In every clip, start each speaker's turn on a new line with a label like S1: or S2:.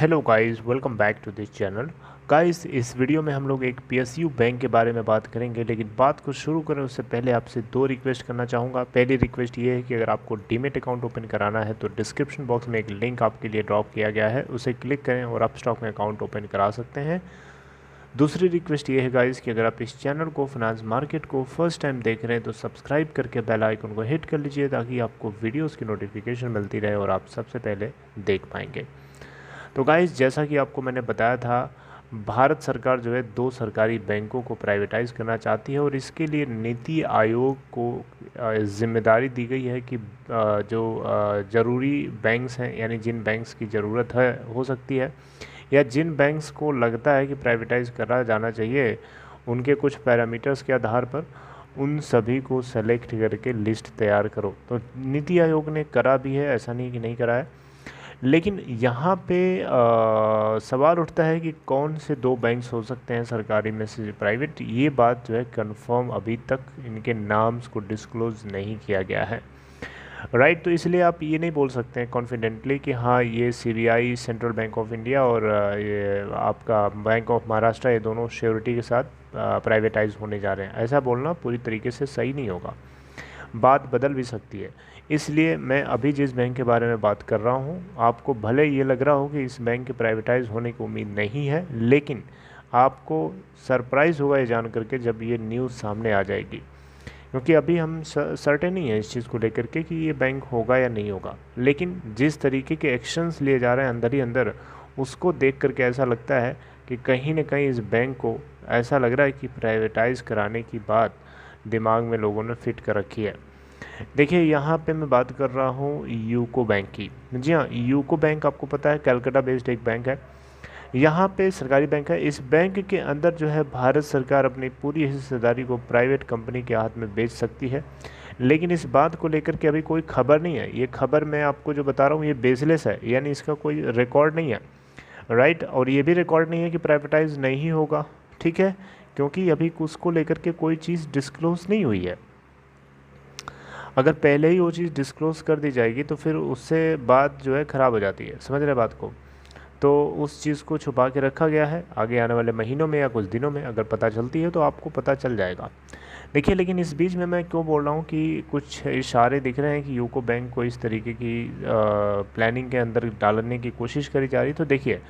S1: Hello guys, welcome back to this channel. Guys, इस video में हम लोग एक पीएसयू बैंक के बारे में बात करेंगे, लेकिन बात को शुरू करें उससे पहले आपसे दो रिक्वेस्ट करना चाहूँगा। पहली रिक्वेस्ट ये है कि अगर आपको डीमेट अकाउंट ओपन कराना है तो डिस्क्रिप्शन बॉक्स में एक लिंक आपके लिए ड्रॉप किया गया है, उसे क्लिक करें और आप स्टॉक में अकाउंट ओपन करा सकते हैं। दूसरी रिक्वेस्ट ये है गाइस कि अगर आप इस चैनल को फाइनेंस मार्केट को फर्स्ट टाइम देख रहे हैं तो सब्सक्राइब करके बेल आइकन को हिट कर लीजिए, ताकि आपको वीडियोज़ की नोटिफिकेशन मिलती रहे और आप सबसे पहले देख पाएंगे। तो गाइस, जैसा कि आपको मैंने बताया था, भारत सरकार जो है दो सरकारी बैंकों को प्राइवेटाइज़ करना चाहती है और इसके लिए नीति आयोग को जिम्मेदारी दी गई है कि जो ज़रूरी बैंक्स हैं, यानी जिन बैंक्स की ज़रूरत है हो सकती है या जिन बैंक्स को लगता है कि प्राइवेटाइज़ करा जाना चाहिए, उनके कुछ पैरामीटर्स के आधार पर उन सभी को सेलेक्ट करके लिस्ट तैयार करो। तो नीति आयोग ने करा भी है, ऐसा नहीं कि नहीं करा है। लेकिन यहाँ पे सवाल उठता है कि कौन से दो बैंक्स हो सकते हैं सरकारी में से प्राइवेट। ये बात जो है कंफर्म अभी तक इनके नाम्स को डिस्क्लोज़ नहीं किया गया है, राइट। तो इसलिए आप ये नहीं बोल सकते हैं कॉन्फिडेंटली कि हाँ, ये CBI, central bank of India और ये आपका बैंक ऑफ महाराष्ट्र, ये दोनों श्योरिटी के साथ प्राइवेटाइज होने जा रहे हैं। ऐसा बोलना पूरी तरीके से सही नहीं होगा, बात बदल भी सकती है। इसलिए मैं अभी जिस बैंक के बारे में बात कर रहा हूँ, आपको भले ये लग रहा हो कि इस बैंक के प्राइवेटाइज होने की उम्मीद नहीं है, लेकिन आपको सरप्राइज़ होगा ये जान करके जब ये न्यूज़ सामने आ जाएगी, क्योंकि अभी हम सर्टेन नहीं है इस चीज़ को लेकर के कि ये बैंक होगा या नहीं होगा। लेकिन जिस तरीके के एक्शंस लिए जा रहे हैं अंदर ही अंदर, उसको देख करके ऐसा लगता है कि कहीं ना कहीं इस बैंक को ऐसा लग रहा है कि प्राइवेटाइज़ कराने की बात दिमाग में लोगों ने फिट कर रखी है। देखिए, यहाँ पे मैं बात कर रहा हूँ यूको बैंक की। जी हाँ, यूको बैंक आपको पता है कलकत्ता बेस्ड एक बैंक है। यहाँ पे सरकारी बैंक है। इस बैंक के अंदर जो है भारत सरकार अपनी पूरी हिस्सेदारी को प्राइवेट कंपनी के हाथ में बेच सकती है, लेकिन इस बात को लेकर के अभी कोई खबर नहीं है। ये खबर मैं आपको जो बता रहा हूँ ये बेसलेस है, यानी इसका कोई रिकॉर्ड नहीं है, राइट। और ये भी रिकॉर्ड नहीं है कि प्राइवेटाइज नहीं होगा, ठीक है, क्योंकि अभी उसको लेकर के कोई चीज़ डिस्क्लोज नहीं हुई है। अगर पहले ही वो चीज़ डिस्क्लोज कर दी जाएगी तो फिर उससे बात जो है ख़राब हो जाती है, समझ रहे बात को। तो उस चीज़ को छुपा के रखा गया है। आगे आने वाले महीनों में या कुछ दिनों में अगर पता चलती है तो आपको पता चल जाएगा। देखिए, लेकिन इस बीच में मैं क्यों बोल रहा हूँ कि कुछ इशारे दिख रहे हैं कि यूको बैंक को इस तरीके की प्लानिंग के अंदर डालने की कोशिश करी जा रही। तो देखिए,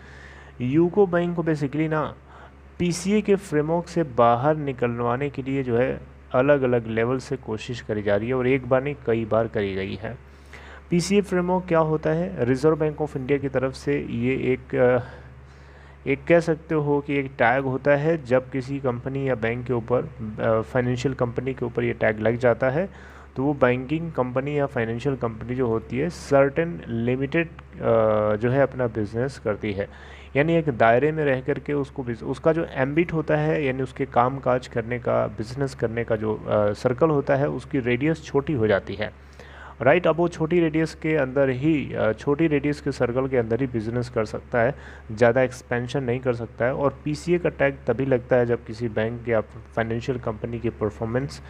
S1: यूको बैंक को बेसिकली ना पीसीए के फ्रेमवर्क से बाहर निकलवाने के लिए जो है अलग अलग लेवल से कोशिश करी जा रही है, और एक बार नहीं कई बार करी गई है। पीसीए फ्रेमवर्क क्या होता है? रिज़र्व बैंक ऑफ इंडिया की तरफ से ये एक कह सकते हो कि एक टैग होता है। जब किसी कंपनी या बैंक के ऊपर, फाइनेंशियल कंपनी के ऊपर ये टैग लग जाता है, तो वो बैंकिंग कंपनी या फाइनेंशियल कंपनी जो होती है सर्टेन लिमिटेड जो है अपना बिजनेस करती है, यानी एक दायरे में रह करके उसका जो एम्बिट होता है, यानी उसके काम काज करने का, बिजनेस करने का जो सर्कल होता है, उसकी रेडियस छोटी हो जाती है, राइट। अब वो छोटी रेडियस के अंदर ही, छोटी रेडियस के सर्कल के अंदर ही बिजनेस कर सकता है, ज़्यादा एक्सपेंशन नहीं कर सकता है। और पीसीए का टैग तभी लगता है जब किसी बैंक या फाइनेंशियल कंपनी की परफॉर्मेंस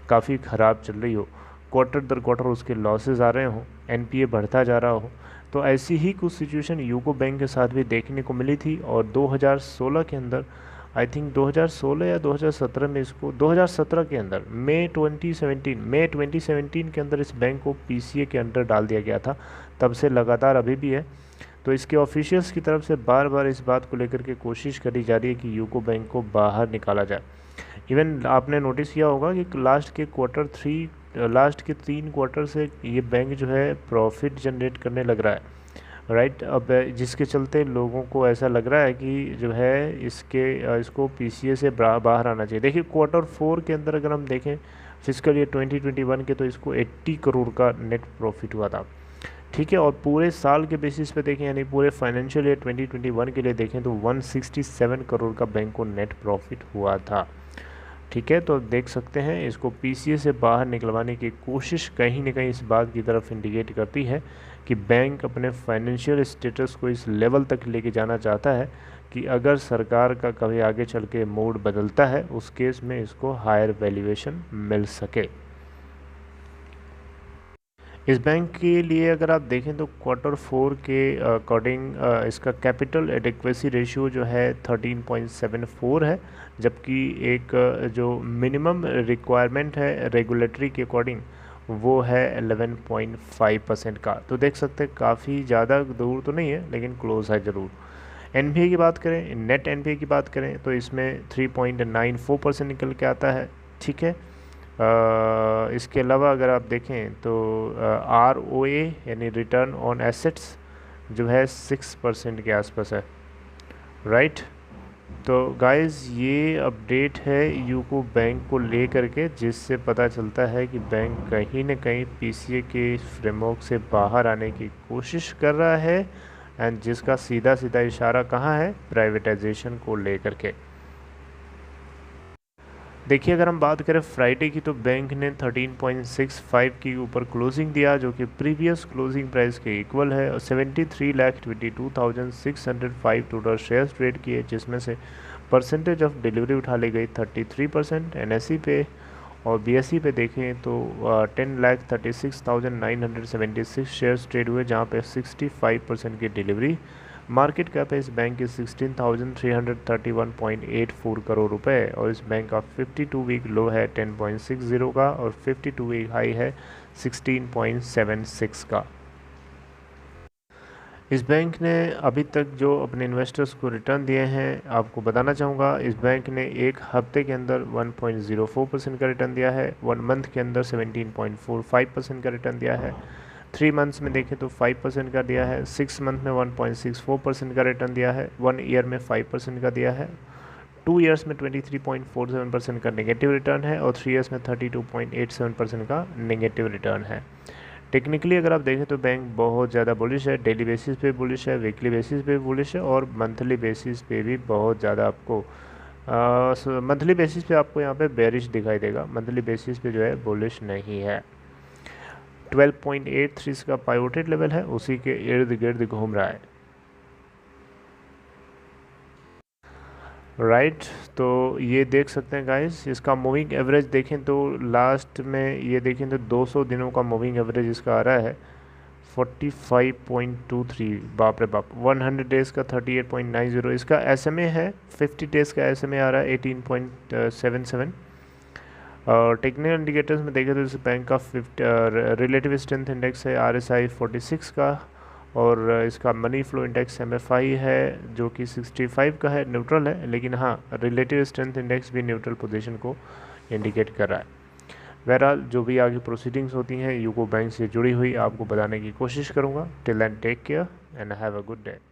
S1: काफ़ी ख़राब चल रही हो, क्वार्टर दर क्वार्टर उसके लॉसेज आ रहे हों, एनपीए बढ़ता जा रहा हो। तो ऐसी ही कुछ सिचुएशन यूको बैंक के साथ भी देखने को मिली थी, और 2016 के अंदर, आई थिंक 2016 या 2017 में, इसको 2017 के अंदर मई 2017 के अंदर इस बैंक को पीसीए के अंडर डाल दिया गया था। तब से लगातार अभी भी है। तो इसके ऑफिशियल्स की तरफ से बार बार इस बात को लेकर के कोशिश करी जा रही है कि यूको बैंक को बाहर निकाला जाए। इवन आपने नोटिस किया होगा कि लास्ट के 3 क्वार्टर से ये बैंक जो है प्रॉफिट जनरेट करने लग रहा है, राइट। अब जिसके चलते लोगों को ऐसा लग रहा है कि जो है इसको पीसीए से बाहर आना चाहिए। देखिए, Q4 के अंदर अगर हम देखें फिजिकल ईयर 2021 के, तो इसको 80 करोड़ का नेट प्रॉफिट हुआ था, ठीक है। और पूरे साल के बेसिस पे देखें, यानी पूरे फाइनेंशियल ईयर 2021 के लिए देखें, तो 167 करोड़ का बैंक को नेट प्रॉफिट हुआ था, ठीक है। तो देख सकते हैं, इसको पीसीए से बाहर निकलवाने की कोशिश कहीं ना कहीं इस बात की तरफ इंडिकेट करती है कि बैंक अपने फाइनेंशियल स्टेटस को इस लेवल तक लेके जाना चाहता है कि अगर सरकार का कभी आगे चल के मूड बदलता है, उस केस में इसको हायर वैल्यूएशन मिल सके। इस बैंक के लिए अगर आप देखें तो Q4 के अकॉर्डिंग इसका कैपिटल एडिक्वेसी रेशियो जो है 13.74 है, जबकि एक जो मिनिमम रिक्वायरमेंट है रेगुलेटरी के अकॉर्डिंग वो है 11.5% का। तो देख सकते हैं काफ़ी ज़्यादा दूर तो नहीं है लेकिन क्लोज है ज़रूर। एनपीए की बात करें, नेट एनपीए की बात करें तो इसमें 3.94% निकल के आता है। ठीक है, इसके अलावा अगर आप देखें तो ROA यानी रिटर्न ऑन एसेट्स जो है 6% के आसपास है। राइट, तो गाइस ये अपडेट है यूको बैंक को ले करके, जिससे पता चलता है कि बैंक कहीं न कहीं पीसीए के फ्रेमवर्क से बाहर आने की कोशिश कर रहा है, एंड जिसका सीधा सीधा इशारा कहाँ है, प्राइवेटाइजेशन को लेकर के। देखिए अगर हम बात करें फ्राइडे की तो बैंक ने 13.65 के ऊपर क्लोजिंग दिया, जो कि प्रीवियस क्लोजिंग प्राइस के इक्वल है, और 73,22,605 टोटल शेयर्स ट्रेड किए, जिसमें से परसेंटेज ऑफ डिलीवरी उठा ली गई 33%। एनएसई पे और बीएसई पे देखें तो 10,36,976 शेयर्स ट्रेड हुए, जहाँ पे 65% की डिलीवरी। मार्केट कैप है इस बैंक की 16,331.84 करोड़ रुपए, और इस बैंक का 52 वीक लो है 10.60 का, और 52 वीक हाई है 16.76 का। इस बैंक ने अभी तक जो अपने इन्वेस्टर्स को रिटर्न दिए हैं, आपको बताना चाहूँगा, इस बैंक ने एक हफ्ते के अंदर 1.04% का रिटर्न दिया है, 1 मंथ के अंदर 17.45% का रिटर्न दिया है, 3 मंथ्स में देखें तो 5% का दिया है, 6 मंथ में 1.64% का रिटर्न दिया है, 1 ईयर में 5% का दिया है, 2 ईयर्स में 23.47% का नेगेटिव रिटर्न है, और 3 ईयर्स में 32.87% का नेगेटिव रिटर्न है। टेक्निकली अगर आप देखें तो बैंक बहुत ज़्यादा बुलिश है, डेली बेसिस पे बुलिश है, वीकली बेसिस पे बुलिश है, और मंथली बेसिस पे भी बहुत ज़्यादा आपको मंथली बेसिस पे आपको यहाँ पे बेरिश दिखाई देगा, मंथली बेसिस पे जो है बुलिश नहीं है। 12.83 का पाइवोटेड लेवल है, उसी के इर्द गिर्द घूम रहा है। राइट, तो ये देख सकते हैं गाइस, इसका मूविंग एवरेज देखें तो लास्ट में ये देखें तो 200 दिनों का मूविंग एवरेज इसका आ रहा है 45.23, बाप रे बाप। 100 डेज़ का 38.90, इसका एसएमए है 50 डेज़ का एसएमए आ रहा है 18.77। और टेक्निकल इंडिकेटर्स में देखें तो इस बैंक का रिलेटिव स्ट्रेंथ इंडेक्स है RSI 46 का, और इसका मनी फ्लो इंडेक्स MFI है जो कि 65 का है, न्यूट्रल है, लेकिन हाँ रिलेटिव स्ट्रेंथ इंडेक्स भी न्यूट्रल पोजीशन को इंडिकेट कर रहा है। बहरहाल जो भी आगे प्रोसीडिंग्स होती हैं यूको बैंक से जुड़ी हुई आपको बताने की कोशिश करूँगा। Till then take care and have a good day.